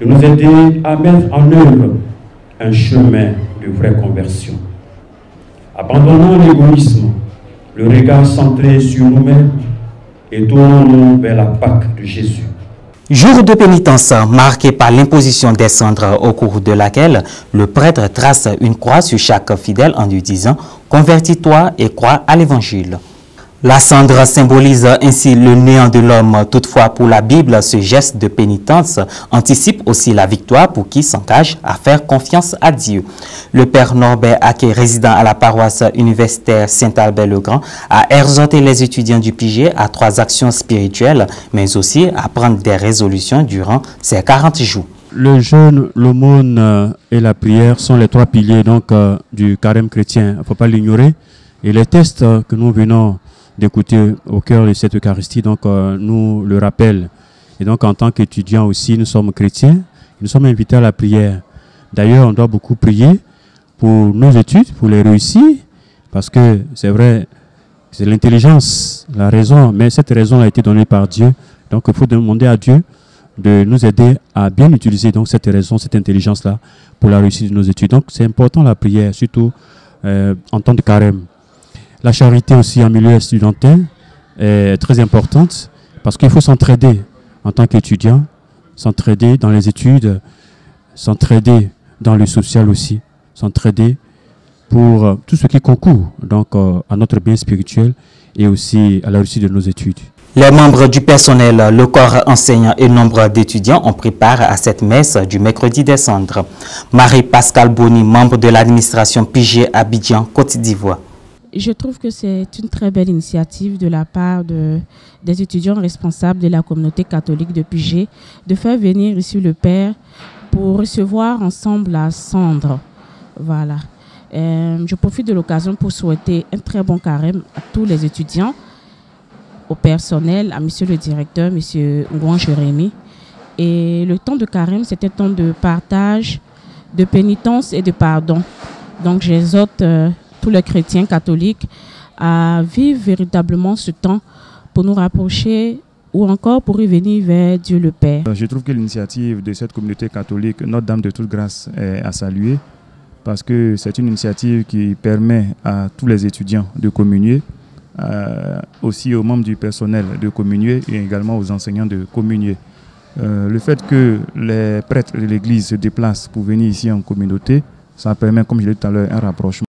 de nous aider à mettre en œuvre un chemin de vraie conversion. Abandonnons l'égoïsme, le regard centré sur nous-mêmes et tournons-nous vers la Pâque de Jésus. Jour de pénitence marqué par l'imposition des cendres au cours de laquelle le prêtre trace une croix sur chaque fidèle en lui disant « Convertis-toi et crois à l'Évangile ». La cendre symbolise ainsi le néant de l'homme. Toutefois, pour la Bible, ce geste de pénitence anticipe aussi la victoire pour qui s'engage à faire confiance à Dieu. Le père Norbert Aké, résident à la paroisse universitaire Saint-Albert-le-Grand, a exhorté les étudiants du PIG à 3 actions spirituelles, mais aussi à prendre des résolutions durant ces 40 jours. Le jeûne, l'aumône et la prière sont les 3 piliers du carême chrétien. Il ne faut pas l'ignorer. Et les tests que nous venons d'écouter au cœur de cette Eucharistie, nous le rappelle. Et donc en tant qu'étudiants aussi, nous sommes chrétiens, nous sommes invités à la prière. D'ailleurs, on doit beaucoup prier pour nos études, pour les réussir, parce que c'est vrai, c'est l'intelligence, la raison, mais cette raison a été donnée par Dieu. Donc il faut demander à Dieu de nous aider à bien utiliser cette raison, cette intelligence-là pour la réussite de nos études. Donc c'est important la prière, surtout en temps de carême. La charité aussi en milieu studentin est très importante parce qu'il faut s'entraider en tant qu'étudiant, s'entraider dans les études, s'entraider dans le social aussi, s'entraider pour tout ce qui concourt à notre bien spirituel et aussi à la réussite de nos études. Les membres du personnel, le corps enseignant et nombre d'étudiants ont pris part à cette messe du mercredi des cendres. Marie-Pascale Boni, membre de l'administration PIG Abidjan, Côte d'Ivoire. Je trouve que c'est une très belle initiative de la part des étudiants responsables de la communauté catholique de PIG de faire venir ici le Père pour recevoir ensemble la cendre. Voilà. Je profite de l'occasion pour souhaiter un très bon carême à tous les étudiants, au personnel, à monsieur le directeur, monsieur Ngouan Jérémy. Et le temps de carême, c'est un temps de partage, de pénitence et de pardon. Donc j'exhorte tous les chrétiens catholiques à vivre véritablement ce temps pour nous rapprocher ou encore pour y venir vers Dieu le Père. Je trouve que l'initiative de cette communauté catholique, Notre-Dame de toute grâce, est à saluer parce que c'est une initiative qui permet à tous les étudiants de communier, aussi aux membres du personnel de communier et également aux enseignants de communier. Le fait que les prêtres de l'Église se déplacent pour venir ici en communauté, ça permet, comme je l'ai dit tout à l'heure, un rapprochement.